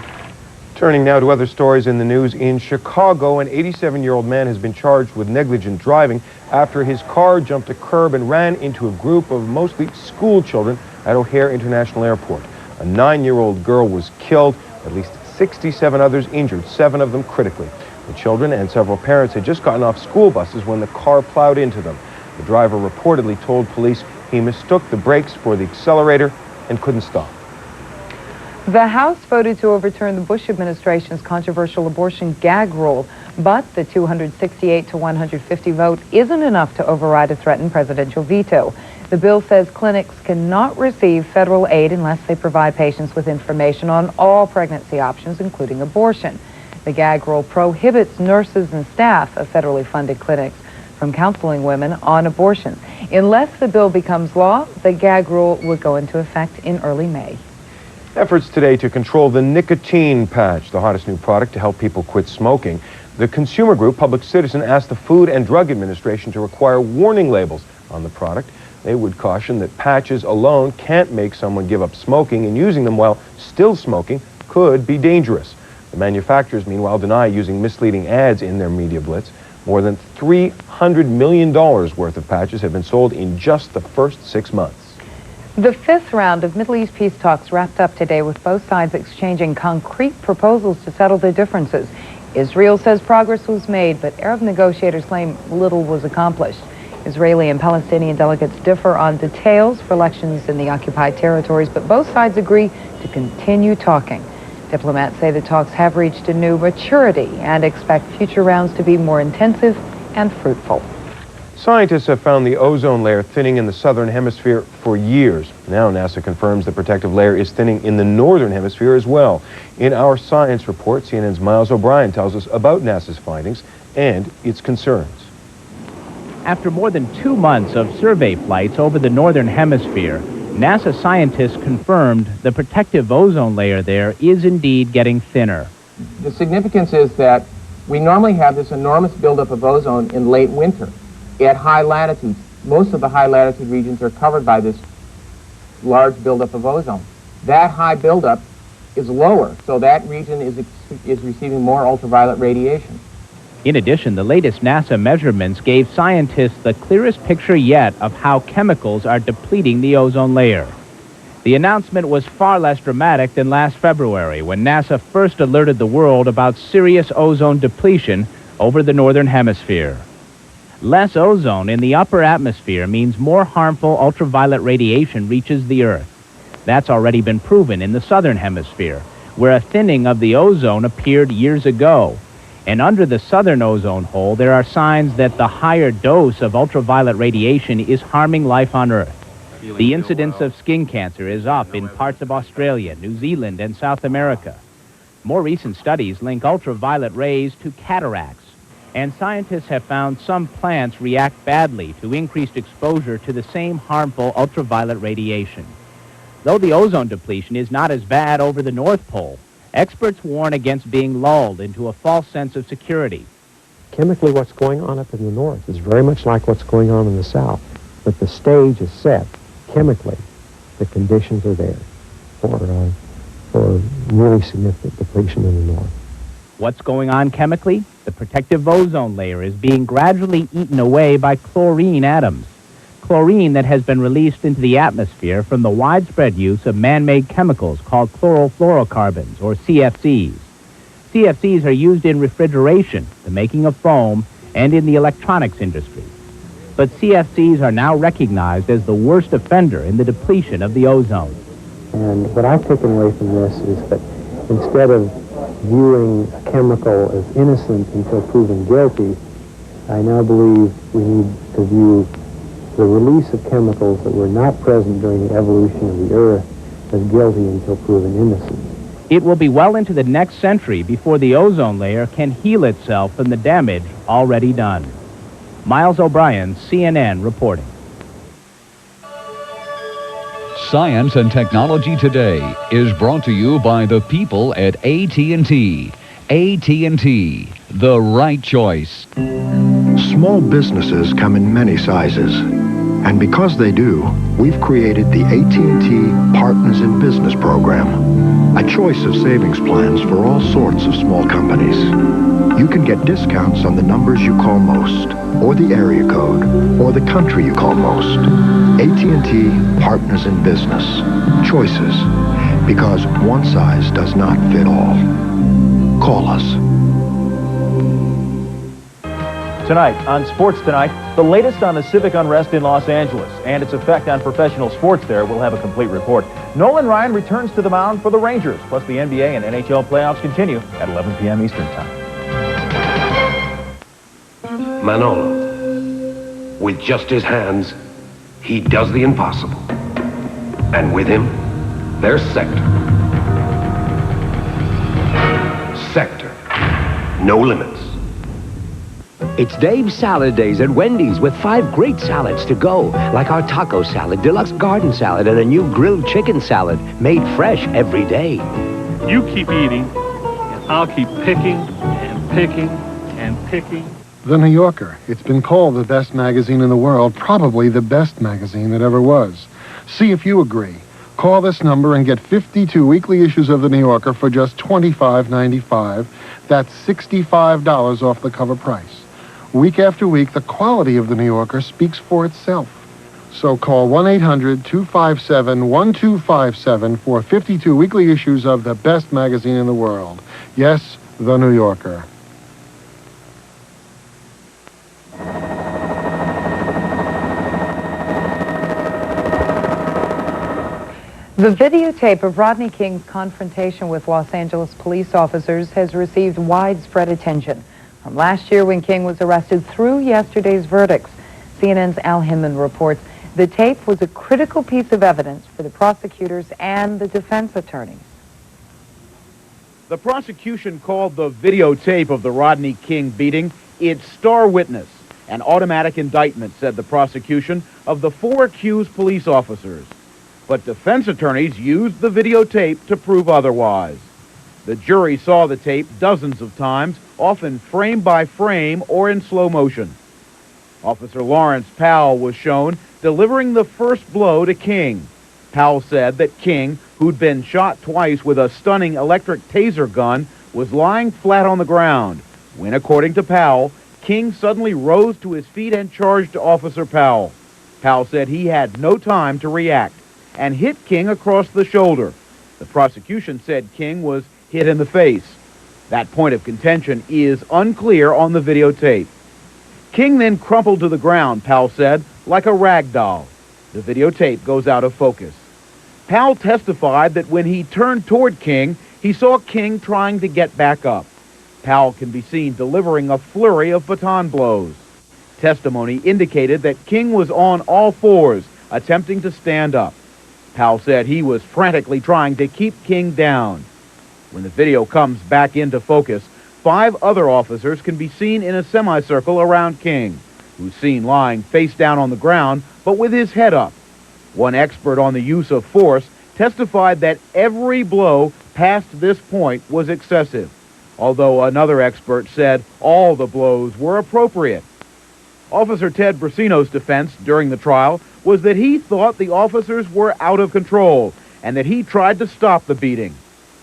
Speaker 3: Turning now to other stories in the news. In Chicago, an 87-year-old man has been charged with negligent driving after his car jumped a curb and ran into a group of mostly school children at O'Hare International Airport. A 9-year-old girl was killed, at least 67 others injured, 7 of them critically. The children and several parents had just gotten off school buses when the car plowed into them. The driver reportedly told police he mistook the brakes for the accelerator and couldn't stop.
Speaker 2: The House voted to overturn the Bush administration's controversial abortion gag rule, but the 268 to 150 vote isn't enough to override a threatened presidential veto. The bill says clinics cannot receive federal aid unless they provide patients with information on all pregnancy options, including abortion. The gag rule prohibits nurses and staff of federally funded clinics from counseling women on abortion. Unless the bill becomes law, the gag rule would go into effect in early May.
Speaker 3: Efforts today to control the nicotine patch, the hottest new product to help people quit smoking. The consumer group Public Citizen asked the Food and Drug Administration to require warning labels on the product. They would caution that patches alone can't make someone give up smoking, and using them while still smoking could be dangerous. The manufacturers, meanwhile, deny using misleading ads in their media blitz. More than $300 million worth of patches have been sold in just the first 6 months.
Speaker 2: The 5th round of Middle East peace talks wrapped up today with both sides exchanging concrete proposals to settle their differences. Israel says progress was made, but Arab negotiators claim little was accomplished. Israeli and Palestinian delegates differ on details for elections in the occupied territories, but both sides agree to continue talking. Diplomats say the talks have reached a new maturity and expect future rounds to be more intensive and fruitful.
Speaker 3: Scientists have found the ozone layer thinning in the southern hemisphere for years. Now NASA confirms the protective layer is thinning in the northern hemisphere as well. In our science report, CNN's Miles O'Brien tells us about NASA's findings and its concerns.
Speaker 8: After more than 2 months of survey flights over the northern hemisphere, NASA scientists confirmed the protective ozone layer there is indeed getting thinner.
Speaker 11: The significance is that we normally have this enormous buildup of ozone in late winter at high latitudes. Most of the high latitude regions are covered by this large buildup of ozone. That high buildup is lower, so that region is receiving more ultraviolet radiation.
Speaker 8: In addition, the latest NASA measurements gave scientists the clearest picture yet of how chemicals are depleting the ozone layer. The announcement was far less dramatic than last February, when NASA first alerted the world about serious ozone depletion over the northern hemisphere. Less ozone in the upper atmosphere means more harmful ultraviolet radiation reaches the Earth. That's already been proven in the southern hemisphere, where a thinning of the ozone appeared years ago. And under the southern ozone hole, there are signs that the higher dose of ultraviolet radiation is harming life on Earth. The incidence of skin cancer is up in parts of Australia, New Zealand, and South America. More recent studies link ultraviolet rays to cataracts, and scientists have found some plants react badly to increased exposure to the same harmful ultraviolet radiation. Though the ozone depletion is not as bad over the North Pole, experts warn against being lulled into a false sense of security.
Speaker 12: Chemically, what's going on up in the north is very much like what's going on in the south, but the stage is set. Chemically, the conditions are there for really significant depletion in the north.
Speaker 8: What's going on chemically? The protective ozone layer is being gradually eaten away by chlorine atoms. Chlorine that has been released into the atmosphere from the widespread use of man-made chemicals called chlorofluorocarbons, or CFCs. CFCs are used in refrigeration, the making of foam, and in the electronics industry. But CFCs are now recognized as the worst offender in the depletion of the ozone.
Speaker 12: And what I've taken away from this is that instead of viewing a chemical as innocent until proven guilty, I now believe we need to view the release of chemicals that were not present during the evolution of the Earth as guilty until proven innocent.
Speaker 8: It will be well into the next century before the ozone layer can heal itself from the damage already done. Miles O'Brien, CNN, reporting.
Speaker 10: Science and Technology Today is brought to you by the people at AT&T. AT&T, the right choice.
Speaker 13: Small businesses come in many sizes. And because they do, we've created the AT&T Partners in Business program, a choice of savings plans for all sorts of small companies. You can get discounts on the numbers you call most, or the area code, or the country you call most. AT&T Partners in Business. Choices, because one size does not fit all. Call us.
Speaker 14: Tonight, on Sports Tonight, the latest on the civic unrest in Los Angeles and its effect on professional sports there. We'll have a complete report. Nolan Ryan returns to the mound for the Rangers, plus the NBA and NHL playoffs continue at 11 p.m. Eastern Time.
Speaker 23: Manolo, with just his hands, he does the impossible. And with him, there's Sector. Sector. No limits.
Speaker 24: It's Dave's Salad Days at Wendy's with 5 great salads to go, like our taco salad, deluxe garden salad, and a new grilled chicken salad made fresh every day.
Speaker 25: You keep eating, and I'll keep picking and picking and picking.
Speaker 6: The New Yorker. It's been called the best magazine in the world, probably the best magazine that ever was. See if you agree. Call this number and get 52 weekly issues of The New Yorker for just $25.95. That's $65 off the cover price. Week after week, the quality of The New Yorker speaks for itself. So call 1-800-257-1257 for 52 weekly issues of the best magazine in the world. Yes, The New Yorker.
Speaker 2: The videotape of Rodney King's confrontation with Los Angeles police officers has received widespread attention. From last year when King was arrested through yesterday's verdicts. CNN's Al Hinman reports the tape was a critical piece of evidence for the prosecutors and the defense attorneys.
Speaker 5: The prosecution called the videotape of the Rodney King beating its star witness. An automatic indictment, said the prosecution, of the 4 accused police officers. But defense attorneys used the videotape to prove otherwise. The jury saw the tape dozens of times, often frame by frame or in slow motion. Officer Lawrence Powell was shown delivering the first blow to King. Powell said that King, who'd been shot twice with a stunning electric taser gun, was lying flat on the ground when, according to Powell, King suddenly rose to his feet and charged Officer Powell. Powell said he had no time to react and hit King across the shoulder. The prosecution said King was hit in the face. That point of contention is unclear on the videotape. King then crumpled to the ground, Powell said, like a rag doll. The videotape goes out of focus. Powell testified that when he turned toward King, he saw King trying to get back up. Powell can be seen delivering a flurry of baton blows. Testimony indicated that King was on all fours, attempting to stand up. Powell said he was frantically trying to keep King down. When the video comes back into focus, 5 other officers can be seen in a semicircle around King, who's seen lying face down on the ground, but with his head up. One expert on the use of force testified that every blow past this point was excessive, although another expert said all the blows were appropriate. Officer Ted Brasino's defense during the trial was that he thought the officers were out of control and that he tried to stop the beating.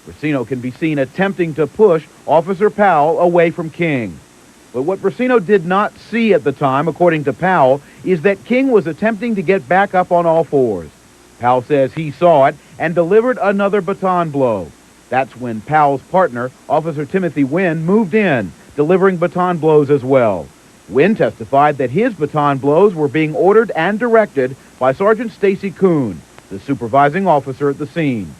Speaker 5: Brasino can be seen attempting to push Officer Powell away from King. But what Brasino did not see at the time, according to Powell, is that King was attempting to get back up on all fours. Powell says he saw it and delivered another baton blow. That's when Powell's partner, Officer Timothy Wynn, moved in, delivering baton blows as well. Wynn testified that his baton blows were being ordered and directed by Sergeant Stacy Kuhn, the supervising officer at the scene.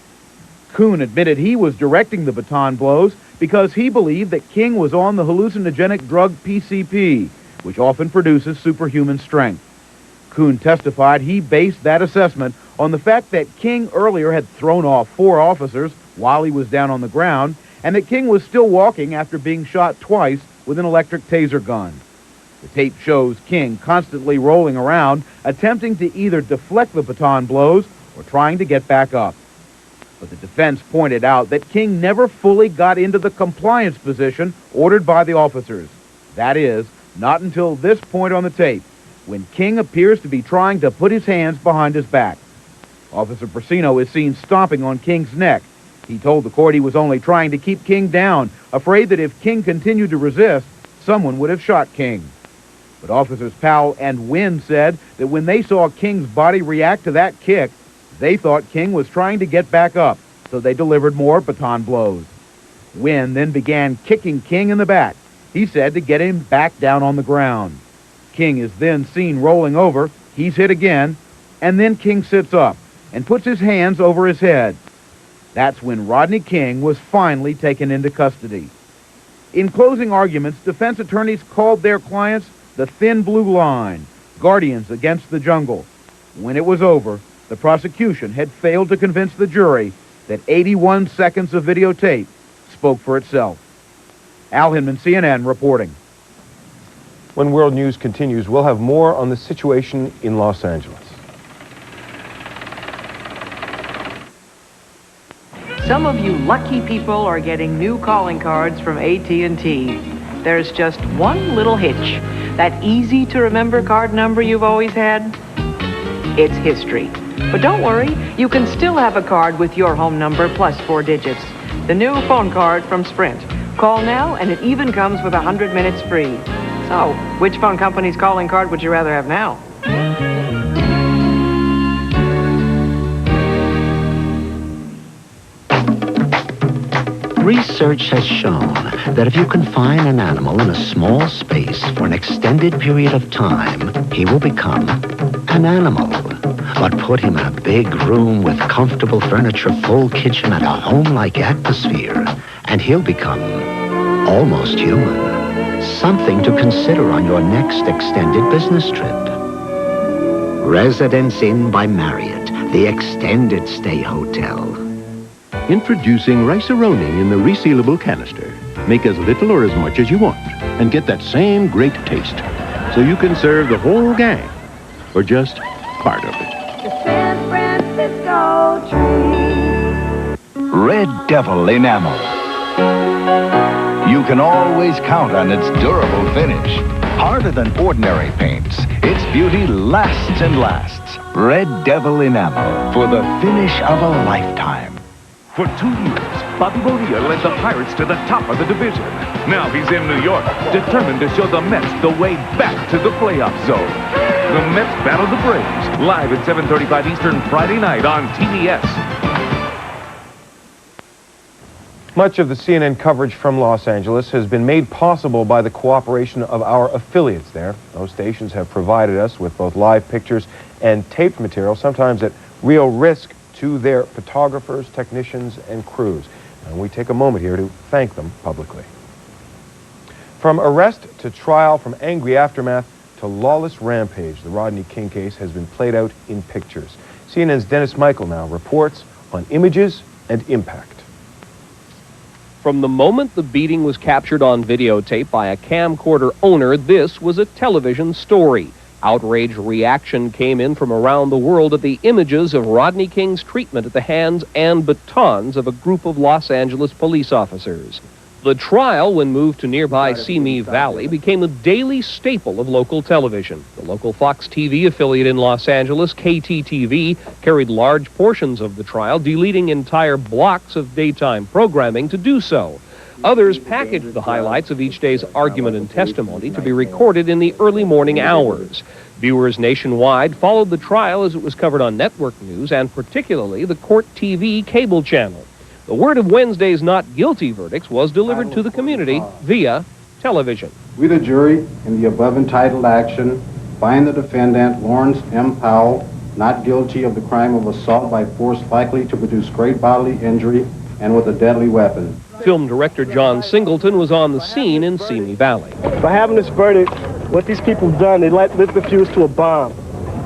Speaker 5: Kuhn admitted he was directing the baton blows because he believed that King was on the hallucinogenic drug PCP, which often produces superhuman strength. Kuhn testified he based that assessment on the fact that King earlier had thrown off 4 officers while he was down on the ground, and that King was still walking after being shot twice with an electric taser gun. The tape shows King constantly rolling around, attempting to either deflect the baton blows or trying to get back up. But the defense pointed out that King never fully got into the compliance position ordered by the officers. That is, not until this point on the tape, when King appears to be trying to put his hands behind his back. Officer Brasino is seen stomping on King's neck. He told the court he was only trying to keep King down, afraid that if King continued to resist, someone would have shot King. But Officers Powell and Wynn said that when they saw King's body react to that kick, they thought King was trying to get back up, so they delivered more baton blows. Wynn then began kicking King in the back, he said, to get him back down on the ground. King is then seen rolling over, he's hit again, and then King sits up and puts his hands over his head. That's when Rodney King was finally taken into custody. In closing arguments, defense attorneys called their clients the Thin Blue Line, guardians against the jungle. When it was over, the prosecution had failed to convince the jury that 81 seconds of videotape spoke for itself. Al Hinman, CNN, reporting.
Speaker 3: When World News continues, we'll have more on the situation in Los Angeles.
Speaker 16: Some of you lucky people are getting new calling cards from AT&T. There's just one little hitch. That easy-to-remember card number you've always had? It's history. But don't worry, you can still have a card with your home number plus 4 digits. The new phone card from Sprint. Call now, and it even comes with 100 minutes free. So, which phone company's calling card would you rather have now?
Speaker 17: Research has shown that if you confine an animal in a small space for an extended period of time, he will become an animal. But put him in a big room with comfortable furniture, full kitchen, and a home-like atmosphere, and he'll become almost human. Something to consider on your next extended business trip. Residence Inn by Marriott, the extended stay hotel.
Speaker 22: Introducing rice-a-roni in the resealable canister. Make as little or as much as you want and get that same great taste. So you can serve the whole gang or just part of it.
Speaker 18: San Francisco tree.
Speaker 19: Red Devil enamel. You can always count on its durable finish. Harder than ordinary paints, its beauty lasts and lasts. Red Devil enamel for the finish of a lifetime.
Speaker 20: For 2 years, Bobby Bonilla led the Pirates to the top of the division. Now he's in New York, determined to show the Mets the way back to the playoff zone. The Mets battle the Braves, live at 7:35 Eastern Friday night on TBS.
Speaker 3: Much of the CNN coverage from Los Angeles has been made possible by the cooperation of our affiliates there. Those stations have provided us with both live pictures and taped material, sometimes at real risk to their photographers, technicians, and crews. And we take a moment here to thank them publicly. From arrest to trial, from angry aftermath to lawless rampage, the Rodney King case has been played out in pictures. CNN's Dennis Michael now reports on images and impact.
Speaker 26: From the moment the beating was captured on videotape by a camcorder owner, this was a television story. Outraged reaction came in from around the world at the images of Rodney King's treatment at the hands and batons of a group of Los Angeles police officers. The trial, when moved to nearby Simi Valley, became a daily staple of local television. The local Fox TV affiliate in Los Angeles, KTTV, carried large portions of the trial, deleting entire blocks of daytime programming to do so. Others packaged the highlights of each day's argument and testimony to be recorded in the early morning hours. Viewers nationwide followed the trial as it was covered on network news and particularly the Court TV cable channel. The word of Wednesday's not guilty verdicts was delivered to the community via television.
Speaker 27: We, the jury, in the above entitled action, find the defendant, Lawrence M. Powell, not guilty of the crime of assault by force likely to produce great bodily injury and with a deadly weapon.
Speaker 26: Film director John Singleton was on the scene in Simi Valley.
Speaker 28: By having this verdict, what these people have done, they lit the fuse to a bomb.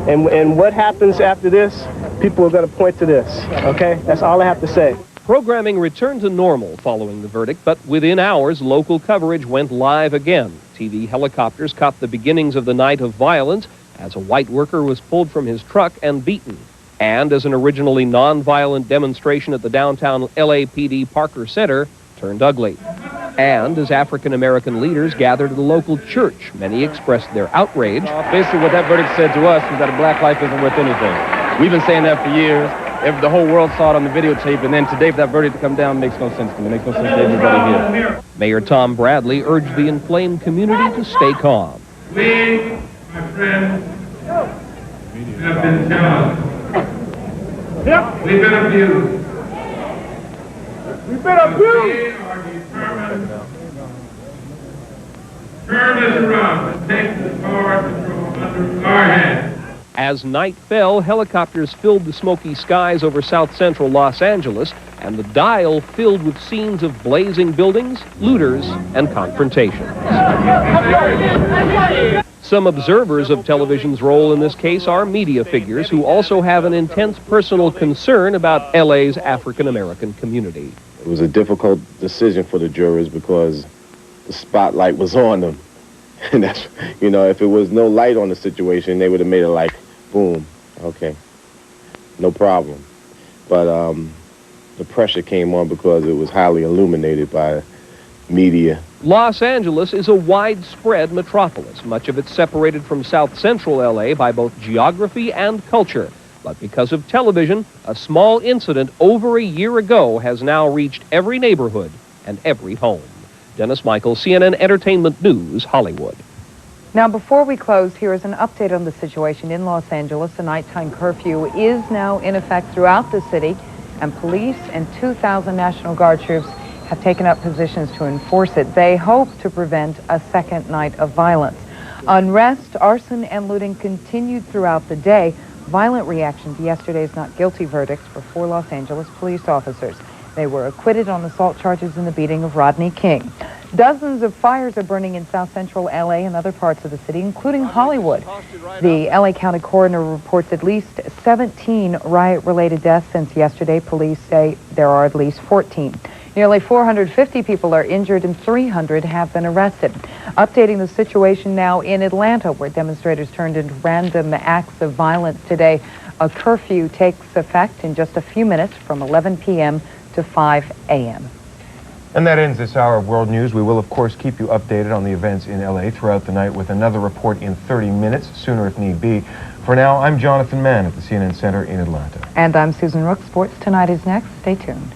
Speaker 28: And what happens after this, people are going to point to this, okay? That's all I have to say.
Speaker 26: Programming returned to normal following the verdict, but within hours, local coverage went live again. TV helicopters caught the beginnings of the night of violence as a white worker was pulled from his truck and beaten. And as an originally non-violent demonstration at the downtown LAPD Parker Center turned ugly. And as African-American leaders gathered at a local church, many expressed their outrage.
Speaker 1: Basically, what that verdict said to us was that a black life isn't worth anything. We've been saying that for years. If the whole world saw it on the videotape, and then today for that verdict to come down makes no sense to me. It makes no sense to everybody here.
Speaker 26: Mayor Tom Bradley urged the inflamed community to stay calm.
Speaker 4: We, my friends, have been challenged. We've been abused. We've been abused. We are determined to turn this around and take the power control under our hands.
Speaker 26: As night fell, helicopters filled the smoky skies over south central Los Angeles, and the dial filled with scenes of blazing buildings, looters, and confrontations. Some observers of television's role in this case are media figures who also have an intense personal concern about LA's African-American community.
Speaker 7: It was a difficult decision for the jurors because the spotlight was on them. And that's, if it was no light on the situation, they would have made it like, boom, okay, no problem. But the pressure came on because it was highly illuminated by media.
Speaker 26: Los Angeles is a widespread metropolis, much of it separated from South Central LA by both geography and culture. But because of television, a small incident over a year ago has now reached every neighborhood and every home. Dennis Michael, CNN Entertainment News, Hollywood.
Speaker 2: Now, before we close, here is an update on the situation in Los Angeles. A nighttime curfew is now in effect throughout the city, and police and 2,000 National Guard troops have taken up positions to enforce it. They hope to prevent a second night of violence. Unrest, arson, and looting continued throughout the day. Violent reaction to yesterday's not guilty verdicts for 4 Los Angeles police officers. They were acquitted on assault charges in the beating of Rodney King. Dozens of fires are burning in South Central LA and other parts of the city, including Hollywood. The LA County coroner reports at least 17 riot-related deaths since yesterday. Police say there are at least 14. Nearly 450 people are injured and 300 have been arrested. Updating the situation now in Atlanta, where demonstrators turned into random acts of violence today. A curfew takes effect in just a few minutes from 11 p.m. to 5 a.m.
Speaker 3: And that ends this hour of World News. We will, of course, keep you updated on the events in LA throughout the night with another report in 30 minutes, sooner if need be. For now, I'm Jonathan Mann at the CNN Center in Atlanta.
Speaker 2: And I'm Susan Rook. Sports Tonight is next. Stay tuned.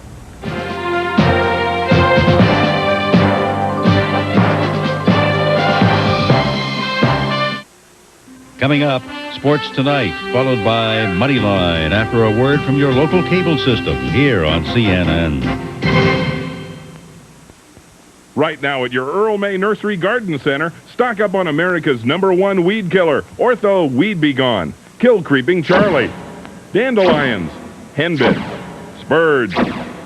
Speaker 9: Coming up, Sports Tonight, followed by Moneyline after a word from your local cable system here on CNN.
Speaker 20: Right now at your Earl May Nursery Garden Center, stock up on America's #1 weed killer, Ortho Weed Be Gone. Kill Creeping Charlie, dandelions, henbit, spurge,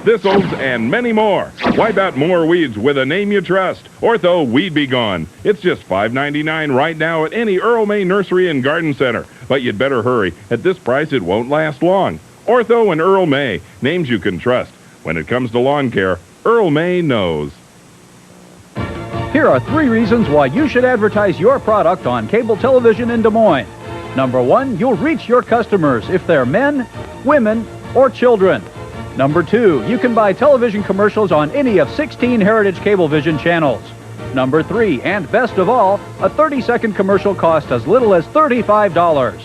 Speaker 20: thistles, and many more. Wipe out more weeds with a name you trust. Ortho Weed Be Gone. It's just $5.99 right now at any Earl May Nursery and Garden Center. But you'd better hurry. At this price, it won't last long. Ortho and Earl May, names you can trust. When it comes to lawn care, Earl May knows.
Speaker 11: Here are 3 reasons why you should advertise your product on cable television in Des Moines. Number 1, you'll reach your customers if they're men, women, or children. Number 2, you can buy television commercials on any of 16 Heritage Cablevision channels. Number 3, and best of all, a 30-second commercial costs as little as $35.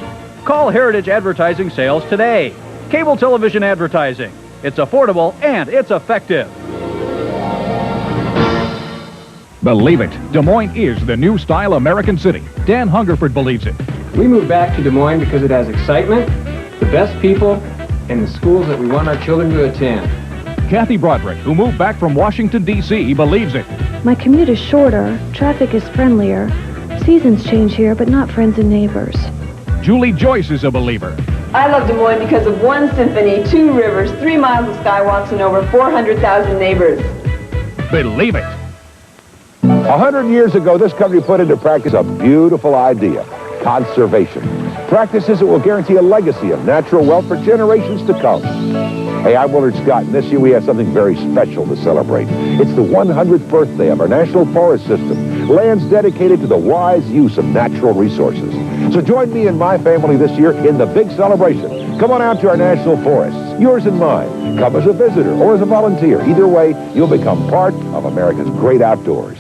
Speaker 11: Call Heritage Advertising Sales today. Cable television advertising. It's affordable and it's effective.
Speaker 12: Believe it, Des Moines is the new style American city. Dan Hungerford believes it.
Speaker 15: We moved back to Des Moines because it has excitement, the best people, and the schools that we want our children to attend.
Speaker 12: Kathy Broderick, who moved back from Washington, D.C., believes it.
Speaker 21: My commute is shorter, traffic is friendlier, seasons change here, but not friends and neighbors.
Speaker 12: Julie Joyce is a believer.
Speaker 29: I love Des Moines because of 1 symphony, 2 rivers, 3 miles of skywalks, and over 400,000 neighbors.
Speaker 12: Believe it.
Speaker 30: 100 years ago, this country put into practice a beautiful idea, conservation. Practices that will guarantee a legacy of natural wealth for generations to come. Hey, I'm Willard Scott, and this year we have something very special to celebrate. It's the 100th birthday of our National Forest System, lands dedicated to the wise use of natural resources. So join me and my family this year in the big celebration. Come on out to our national forests, yours and mine. Come as a visitor or as a volunteer. Either way, you'll become part of America's great outdoors.